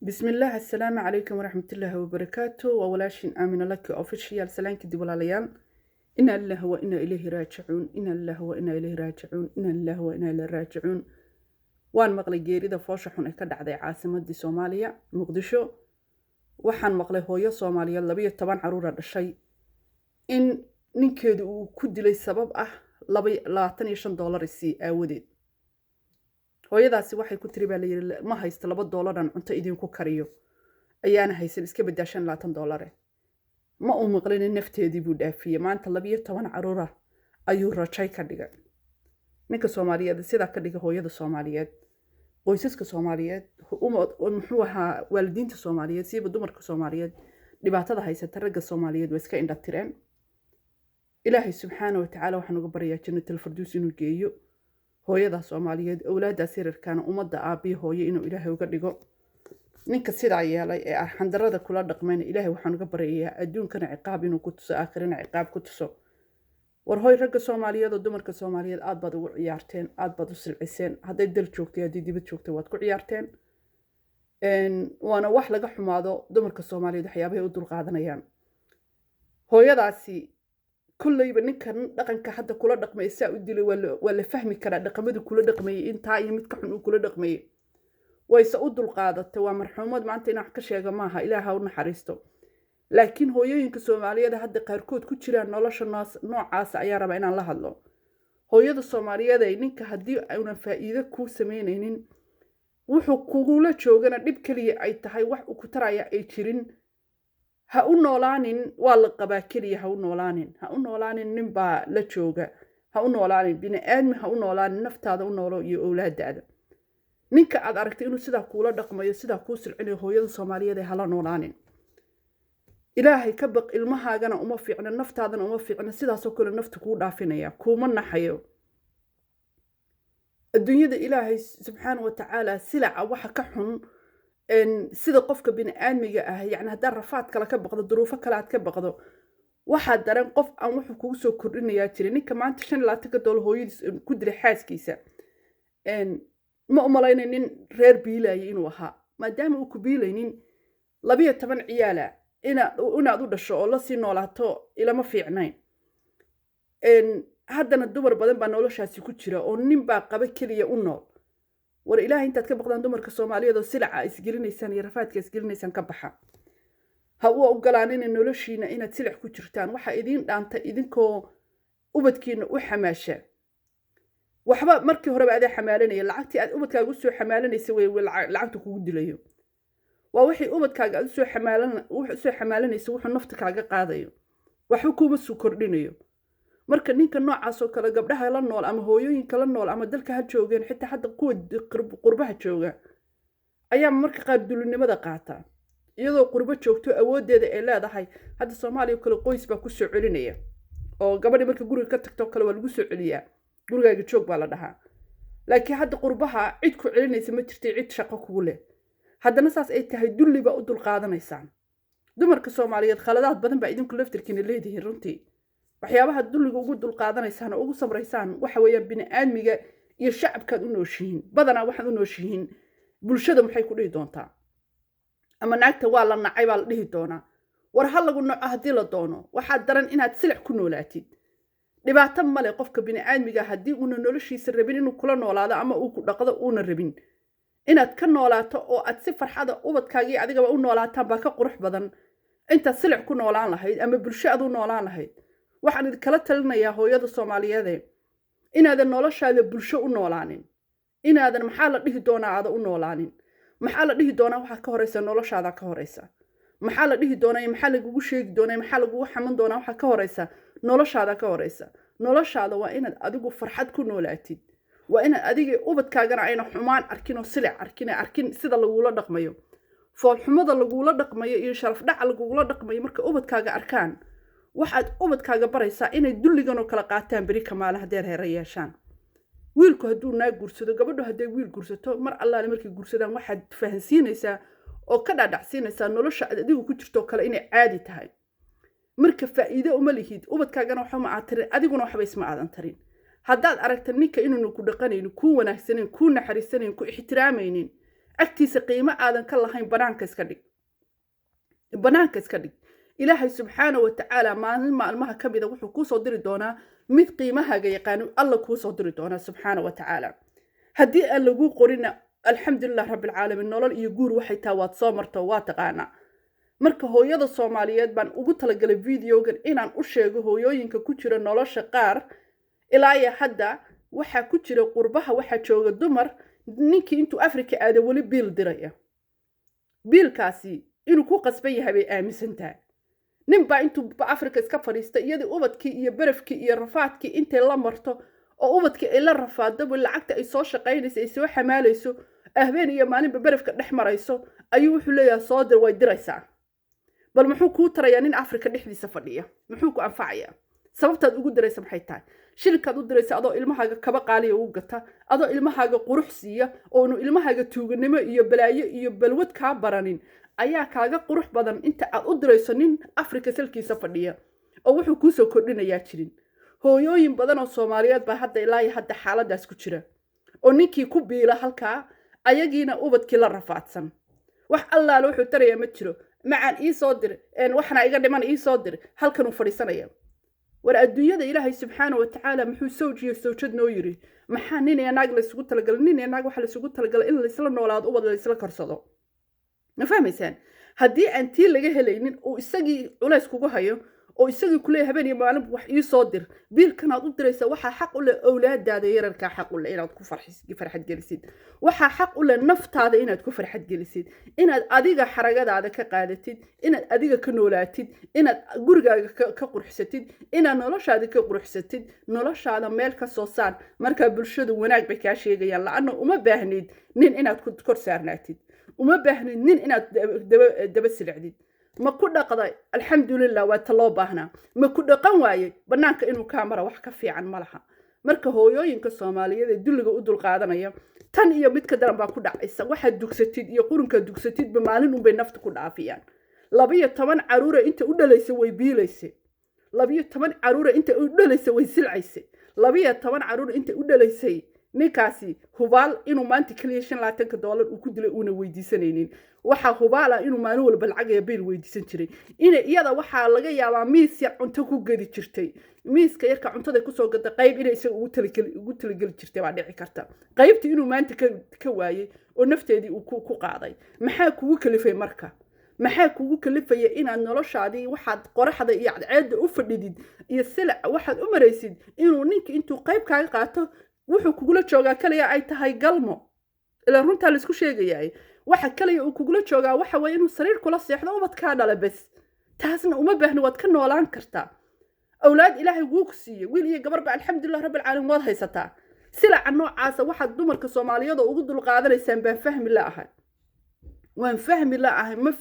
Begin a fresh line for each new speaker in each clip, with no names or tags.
بسم الله السلام عليكم ورحمة الله وبركاته وولاشين آمن لك أوفيشيال سلام كدي ولا ليال إن الله وإنا إليه راجعون إن الله وإنا إليه راجعون إن الله وإنا إليه راجعون وان مقلي جيريدا فوشحون كدع عدي عاصمة دي سوماليا مقدشو وحان مقلي هويا سوماليا لبيا طبعا عرورة الشيء إن ننكدو كد لي سبب لبي $25 السي أوديد hooyadaasi waxay ku tiri baa la yiri ma haysto $2 cunto idinku kariyo ayaana haysan iska badaa $25 ma uu maqlin nafteedii buu dhaafiyay maanta 12 caruura ayuu rajay ka dhigay ninka Soomaaliyeed sida ka dhigay hooyada Soomaaliyeed qoysaska Soomaaliyeed muxuu ahaa waalidiinta Soomaaliyeed siiba dumarka Soomaaliyeed dhibaatada haysata ragga Soomaaliyeed way iska indha tireen Ilaahay subxaanahu wa ta'ala waxaan uga baryaa jannatul firdaws inuu geeyo hooyada Soomaaliyeed awlaada sirarkana umada aabi hooyo inuu Ilaahay uga dhigo ninka sida yeelay ee arxandarada kula dhaqmayna Ilaahay waxaan uga baryayaa adduunkana ciqaab inuu ku tuso aakhirana ciqaab ku tuso war hooy ragga Soomaaliyeed oo dumarka Soomaaliyeed aad baad ugu ciyaarteen aad baad u silciseen haday dal joogtay hadii dibad joogtay waad ku ciyaarteen waana wax laga xumaado dumarka Soomaaliyeed waxyaabahay u dul qaadanayaan hooyadaasi kullayba ninkan dhaqanka hadda kula dhaqmay saa u dilay wala fahmi kara dhaqamadu kula dhaqmay inta iyo mid ka xun uu kula dhaqmay waysa u dul qaadatay waa marxuumad maanta inaan wax ka sheega maaha Ilaahay u naxariisto laakiin hooyooyinka Soomaaliyeed hadda qaarkood ku jiraan nolosha noocaas ayaa raba inaan la hadlo hooyada Soomaaliyeed ay ninka hadii ayna faa'iido ku sameynaynin wuxuu kugula joogana dhib kaliya ay tahay wax uu ku taraya ay jirin ha u noolaanin waa la qabaa kaliya ha u noolaanin nin baa la jooga ha u noolaanin bini'aadmi ha u noolaanin naftaada u noolo iyo awlaadaada ninka aad aragtay inuu sida kuula dhaqmayo sida ku silcinayo hooyada Soomaaliyeed ee hala noolaanin Ilaahay ka baq ilmahaagana uma fiicna naftaadana uma fiicna sidaas oo kale naftu ku dhaafinaya kuma naxayo adduunyada Ilaahay subxaanahu wa ta'ala silaca waxa ka xun sida qofka bini'aadmiga yani hadaa rafaad kala ka baqdo duruufo kala aad ka baqdo waxa daran qof aan wuxuu kugu soo kordhinayaa jiray ninka maanta $25 hooyadiis ku dilay xaaskiisa ma umaleynaynin reer biilaayay inuu ahaa maadaama uu ku biilaynin 12 ciyaala inaad u dhasho oo la sii noolaato ilama fiicnayn haddana dumar badan baa noloshaasi ku jira oo nin baa qaba kaliya u nool war Ilaahay intaad ka baqdaan dumarka Soomaaliyeed oo silaca isgelinaysaan iyo rafaadka isgelinaysaan ka baxa ha u ogolaanin noloshiina inaad silac ku jirtaan waxa idin dhaanta idinkoo ubadkiina u xamaasha waxba markii hore aad xamaalanay lacagtii aad ubadkaaga u soo xamaalanaysa way lacagta kugu dilayo waa wixii ubadkaaga aad u soo xamaalanaysa wuxuu nafta kaaga qaadayo waxba kuma soo kordhinayo marka ninka noocaas oo kale gabdhaha la nool ama hooyooyinka la nool ama dalka ha joogeen xitaa hadda kuwa qurbaha jooga ayaa marka qaar dulinimada qaata iyadoo qurbo joogto awoodeeda ay leedahay hadda Soomaaliya kale qoys baa ku soo celinaya oo gabadhi marka guriga ka tagto kale waa lagu soo celiyaa gurigaaga joog baa la dhahaa laakiin hadda qurbaha cid ku celinaysa ma jirto cid shaqo kugu leh haddana saas ay tahay dulliba u dul qaadanaysaan dumarka Soomaaliyeed khaladaad badan baa idinku laftirkiina leedihiin runtii waxyaabaha dulliga ugu dul qaadanaysaan oo ugu sabraysaan waxa weeyaan bini'aadmiga iyo shacabka u nooshiin badana waxa u nooshiin bulshada maxay ku dhihi doontaa ama naagta waa la nacay baa la dhihi doonaa war hal lagu naco hadii la doono waxa daran inaad silic ku noolaatid dhibaato male qofka bini'aadmiga hadii uu noloshiisa rabin inuu kula noolaado ama uu ku dhaqdo uuna rabin inaad ka noolaato oo aad si farxada ubadkaaga adigaba u noolaataan baa ka qurux badan inta silic ku noolaan lahayd ama bulshada u noolaan lahayd waxaan kala talinayaa hooyada Soomaaliyeed inaadan noloshaada bulsho u noolaanin inaadan maxaa la dhihi doonaa aad u noolaanin maxaa la dhihi doonaa waxa ka horeysa noloshaada ka horeysa maxaa la dhihi doonaa maxaa lagu sheegi doonaa maxaa lagu xaman doonaa waxa ka horeysa noloshaada ka horeysa noloshaada waa inaad adigu farxad ku noolaatid waa inaad adiga ubadkaagana ayna xumaan arkin oo silic arkin sida lagu la dhaqmayo fool xumada lagu la dhaqmayo iyo sharaf dhac lagu la dhaqmayo marka ubadkaaga arkaan waxaad ubadkaaga baraysaa inay dulligan oo kala qaataan bari kamaal hadeer heer yeeshaan wiilku haduu naag guursado gabadhu haday wiil guursato mar allaale markay guursadaan waxaad fahansiinaysaa oo ka dhaadhacsiinaysaa nolosha adigu ku jirto kale inay caadi tahay marka faa'iido uma lihid ubadkaagana waxa ma aad tarin adiguna waxba isma aadan tarin haddaad aragto ninka inuu ku dhaqanayno ku wanaagsaneen ku naxariisaneen ku ixtiraamaynin agtiisa qiimo aadan ka lahayn banaanka iska dhig ilaahay subxaana wa tacaala maalin maalmaha ka mida wuxuu kuu soo diri doonaa mid qiimahaaga yaqaano alla kuu soo diri doonaa subxaana wa tacaala haddii aan laguu qorina alxamdulilah rabbilcaalamiin nolol iyo guur waxay tahay waad soo marto waa taqaanaa marka hooyada soomaaliyeed baan ugu talagalay videogan inaan u sheego hooyooyinka ku jira nolosha qaar ilaa iyo hadda waxaa ku jira qurbaha waxaa jooga dumar ninkii intuu afrika aada weli biil diraya biilkaasi inuu ku qasban yahay bay aaminsan tahay ninbaa intuu afrika iska fadhiista iyadii ubadkii iyo barafkii iyo rafaadkii intay la marto oo ubadkii ay la rafaadaba lacagta ay soo shaqaynayso ay soo xamaalayso ahbeen iyo maalinba barafka dhex marayso ayuu wuxuu leeyahay soo dir way diraysaa bal muxuu kuu tarayaa nin afrika dhexdiisa fadhiya muxuu ku anfacayaa sababtaad ugu diraysa maxay tahay shilinkaad u diraysa adoo ilmahaaga kaba qaaliya ugu gata adoo ilmahaaga qurux siiya oonu ilmahaaga tuuganimo iyo balaayo iyo balwad kaa baranin ayaa kaaga qurux badan inta aad u dirayso nin afrika salkiisa fadhiya oo wuxuu kuu soo kordhinayaa jirin hooyooyin badan oo soomaaliyeed baa hadda ilaa iyo hadda xaaladaas ku jira oo ninkii ku biila halkaa ayagiina ubadkii la rafaadsan wax allaale wuxuu tarayaa ma jiro macaan ii soo dir waxna iga dhiman ii soo dir halkan uu fadhiisanaya war adduunyada ilaahay subxaana wa tacaala muxuu sawjiyo sawjad noo yiri maxaa nin iyo naag laysugu talagalay nin iyo naag waxa laysugu talagalay in laysla noolaado ubad laysla korsado ma fahmaysaan haddii aan tii laga helaynin oo isagii culays kugu hayo oo isagii kuleeyahay habeen iyo maalin wax ii soo dir biilkanaad u diraysa waxaa xaq u leh awlaadaada yararkaa xaq u leh inaad ku farxad gelisid waxaa xaq u leh naftaada inaad ku farxad gelisid inaad adiga xaragadaada ka qaadatid inaad adiga ka noolaatid inaad gurigaaga ka quruxsatid inaad noloshaada ka quruxsatid noloshaada meel ka soo saar markaa bulshadu wanaag bay kaa sheegayaan la'anna uma baahnid nin inaad kor saarnaatid uma baahnid nin inaad daba silicdid ma ku dhaqday alxamdulilah waa ta loo baahnaa ma ku dhaqan waayey bannaanka inuu kaa mara wax ka fiican ma laha marka hooyooyinka soomaaliyeed ee dulliga u dulqaadanaya tan iyo mid ka daran baa ku dhacaysa waxaad dugsatid iyo qurunkaad dugsatidba maalin unbay nafta ku dhaafiyaan 12 caruura inta u dhalaysa way biilayse 12 caruura inta u dhalaysa way silcayse 12 caruura inta u dhalaysay ninkaasi hubaal inuu maanta kaliya $50 uu ku dilay uuna weydiisanaynin waxa hubaala inuu maalin walba lacag iyo biil weydiisan jiray iyada waxaa laga yaabaa miis yar cunto ku gadi jirtay miiska yarka cuntada ku soo gada qayb inay isaga ugu talageli jirtay baa dhici karta qaybtii inuu maanta ka waayay oo nafteedii uu ku qaaday maxaa kugu kalifay marka maxaa kugu kalifaya inaad noloshaadii waxaad qoraxda iyo cadceedda u fadhidid iyo silac waxaad u maraysid inuu ninka intuu qayb kaaga qaato wuxuu kugula joogaa kaliya ay tahay galmo ila runta la isku sheegayay waxa kaliya uu kugula joogaa waxa way inuu sariir kula seexdo ubadka dhala bas taasna uma baahna wad ka noolaan kartaa awlaad ilaahay wuu ku siiyay wiil iyo gabar ba alxamdulillah rabbil caalamiin wad haysataa silaca noocaas waxa dumarka Soomaaliyeed ugu dul qaadanaysaan baan fahmi laahay waan fahmi laahay ma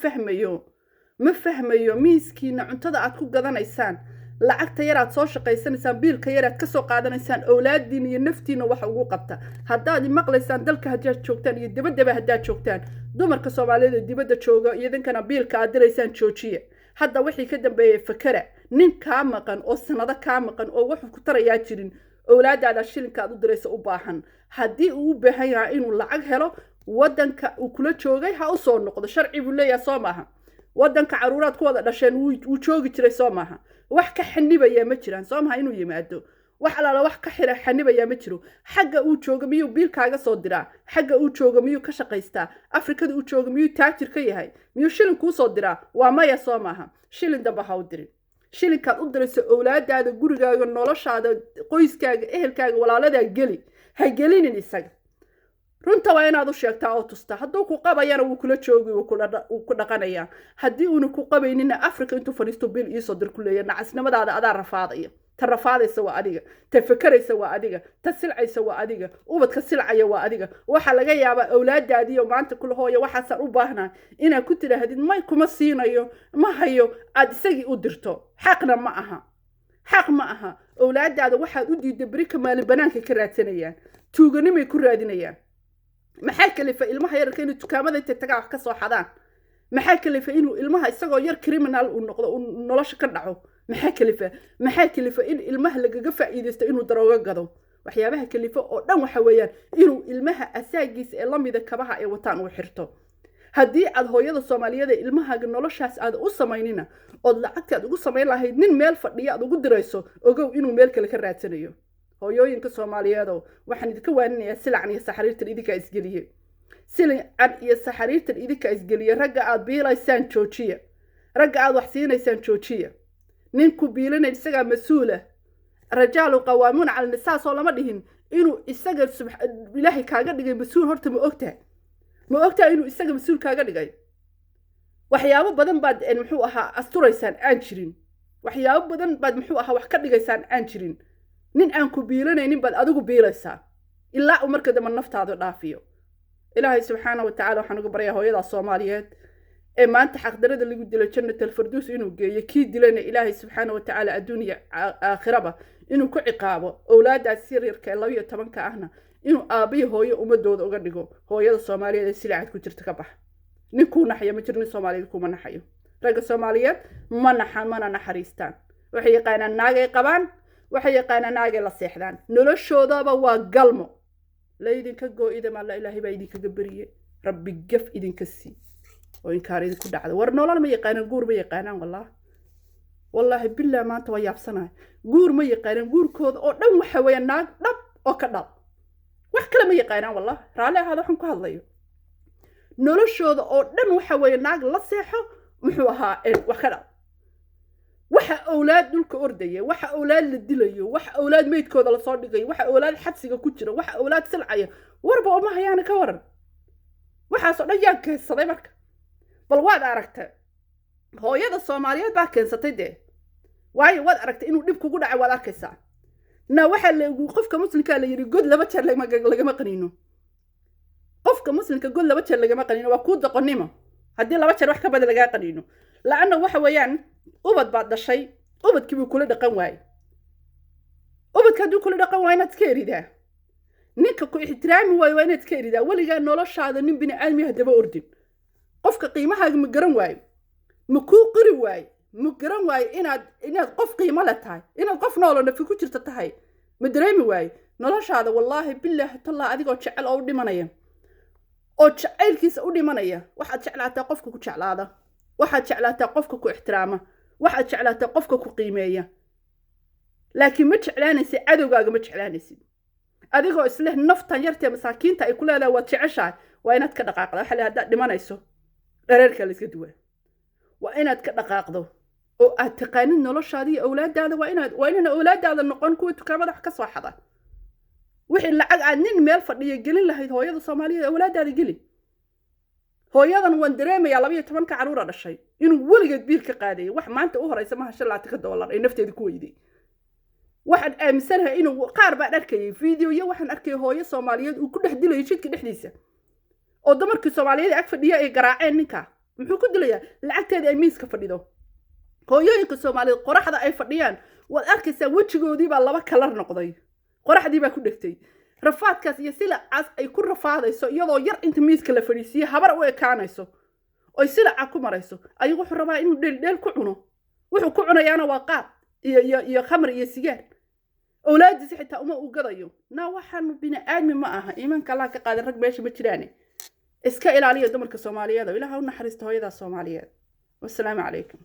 fahmayo miiskiina cuntada aad ku gadanaysaan lacagta yar aad soo shaqaysanaysaan biilka yar aad ka soo qaadanaysaan awlaadiina iyo naftiina wax ugu qabta haddaad maqlaysaan dalka haddaad joogtaan iyo dibadda haddaad joogtaan dumarka Soomaaliyeed dibadda jooga idinkana biilka aad diraysaan joojiye hadda wixii ka dambeeyay fakara nin ka maqan oo sanado ka maqan oo wax ku tarayaa jirin awlaadaada shilinka aad u diraysa u baahan haddii uu u baahan yahay inuu lacag helo wadanka uu kula joogay ha u soo noqdo sharci buu leeyahay soo maaha wadanka caruuraad ku wada dhasheen wuu joogi jiray soo maaha wax ka xanibaya ma jiraan soo maaha inuu yimaado wax alaala wax ka xanibaya ma jiro xagga uu jooga miyuu biilkaaga soo diraa xagga uu jooga miyuu ka shaqaystaa afrikada uu jooga miyuu taajir ka yahay miyuu shilin kuu soo diraa waa maya soo maaha shilin damba ha u dirin shilinkaad u dirayso awlaadaada gurigaaga noloshaada qoyskaaga ehelkaaga walaaladaa geli ha gelinin isaga runta waa inaad u sheegtaa oo tusta hadduu ku qabayana wuu kula joogi wuu ku dhaqanayaa haddii uuna ku qabaynina afrika intuu fadhiisto bil iisoo dir ku leeyahay nacasnimadaada adaa rafaadaya ta rafaadaysa waa adiga ta fakaraysa waa adiga ta silcaysa waa adiga ubadka silcaya waa adiga waxaa laga yaabaa awlaadaadiiyo maanta kula hooya waxaasaan u baahnaa inaad ku tidhaahdid may kuma siinayo ma hayo aad isagii u dirto xaqna ma aha xaq ma aha awlaadaada waxaad u diiday beri ka maalin banaanka ka raadsanayaan tuuganimay ku raadinayaan maxaa kalifa ilmaha yarka inuu dukaamada inta tagaa wax ka soo xadaan maxaa kalifa inuu ilmaha isagoo yar criminal uu noqdo uu nolosha ka dhaco maxaa kalifa in ilmaha lagaga faa'iideysto inuu darooga gado waxyaabaha kalifo oo dhan waxa weeyaan inuu ilmaha asaagiisa ee lamida kabaha ay wataan uu xirto haddii aad hooyada Soomaaliyeed ee ilmahaaga noloshaas aad u samaynina oo lacagta aad ugu samayn lahayd nin meel fadhiya aad ugu dirayso ogow inuu meel kale ka raadsanayo hooyooyinka Soomaaliyeed waxaan idinka waaninayaa silacan iyo saxariirtan idinka isgeliye silacan iyo saxariirtan idinka isgeliye ragga aad biilaysaan joojiya ragga aad wax siinaysaan joojiya ninku biilana isaga mas'uula rajaalu qawaamun cala nisaa soo lama dhihin inuu isaga ilaahay kaaga dhigay mas'uul horta ma ogtaa inuu isaga mas'uul kaaga dhigay waxyaabo badan baad muxuu ahaa asturaysaan aan jirin waxyaabo badan baad muxuu ahaa wax ka dhigaysaan aan jirin nin aan ku biilanaynin baad adigu biilaysaa ilaa uu marka dambe naftaada dhaafiyo ilaahay subxaanahu wa tacaala waxaan ugu baryaa hooyada Soomaaliyeed ee maanta xaqdarada lagu dilo jannatul firdaws inuu geeyo kii dilayna ilaahay subxaanahu wa tacaala adduunyo aakhiraba inuu ku ciqaabo awlaadaas yaryarka ee 12 ahna inuu aabiyo hooyo ummadooda uga dhigo hooyada Soomaaliyeed ee silacad ku jirta ka bax ninkuu naxaya ma jirnin Soomaaliyeed kuma naxayo ragga Soomaaliyeed mana naxariistaan waxay yaqaanaan naagay qabaan waxay yaqaanaan naagay la seexdaan noloshoodaba waa galmo la idinka goo'ida ma la ilaahay baa idinka gabriye rabbi gaf idinka sii oo inkaar idinku dhacdo war nolol ma yaqaanaan guur ma yaqaanaan wallahi billah maanta waa yaabsanahay guur ma yaqaanaan guurkooda oo dhan waxa weeyaan naag dhab oo ka dhab wax kale ma yaqaanaan wallahi raali ahaad waxaan ku hadlayo noloshooda oo dhan waxa weeyaan naag la seexo muxuu ahaa wax ka dhab waxa awlaad dhulka ordaya waxa awlaad la dilayo waxa awlaad meedkooda la soo dhigayo waxa awlaad xabsiga ku jira waxa awlaad silcaya warba uma hayaan ka waran waxa soo dhan yaa keensaday marka bal waad aragtay hooyada Soomaaliyeed baa keensatay waayo waad aragtay inuu dib kugu dhacay waad arkaysaa na waxa lagu qofka muslimka la yiri god laba jeer lagama qaniino qofka muslimka god laba jeer lagama qaniino waa ku doqonnimo haddii laba jeer wax ka badan laga qaniino laana waxa weeyaan ubad baad dhashay ubadkii buu kula dhaqan waayay ubadka hadduu kula dhaqan waayna iska eridaa ninka ku ixtiraami waayo waa inaad iska eridaa weligaa noloshaada nin bini aadmi hadaba ordin qofka qiimahaaga ma garan waayo ma kuu qiri waayo ma garan waayo inaad qof qiimo leh tahay inaad qof noolo nafi ku jirta tahay ma dareemi waayo noloshaada wallaahi billaahi tallah adigoo jecel oo u dhimanaya oo jacaylkiisa u dhimanaya waxaad jeclaataa qofka ku jeclaada waxaad jeclaataa qofka ku ixtiraama waxaad jeclaataa qofka ku qiimeeya laakiin ma jeclaanaysid cadowgaaga ma jeclaanaysid adigoo isleh naftan yartee masaakiinta ay ku leedahay waad jeceshahay waa inaad ka dhaqaaqdo waxa la haddaad dhimanayso dhareerka la iska duwa waa inaad ka dhaqaaqdo oo aad taqaanid noloshaada iyo awlaadaada waa inaan awlaadaada noqon kuwa dukaamada wax ka soo xada wixii lacag aad nin meel fadhiya gelin lahayd hooyada Soomaaliyeed awlaadaada geli hooyadan waan dareemayaa 12 caruur dhashay inuu weligeed biil ka qaaday wax maanta u horeysa ma $10 ay nafteeda ku weyday waxaan aaminsanahay inuu qaar baa arkayay fiidiyoyo waxaan arkay hooyo Soomaaliyeed uu ku dhex dilay jidka dhexdiisa oo dumarkii Soomaaliyeed ag fadhiya ay garaaceen ninka muxuu ku dilayaa lacagteeda ay miiska fadhido hooyooyinka Soomaaliyeed qoraxda ay fadhiyaan waad arkaysaa wajigoodii baa laba kalar noqday qoraxdii baa ku dhigtay rafaadkaas iyo silacaas ay ku rafaadayso iyadoo yar inta miiska la fadhiisiyo habar u ekaanayso oo silaca ku marayso ayuu wuxuu rabaa inuu dheel ku cuno wuxuu ku cunayaana waa qaad iyo khamr iyo sigaar awlaadiisa xitaa uma u gadayo na waxaan bini aadmi ma aha iimaanka Allah ka qaadan rag meesha ma jiraan iska ilaaliyo dumarka Soomaaliyeed ilaahay u naxariisto hooyada Soomaaliyeed wassalaamu calaykum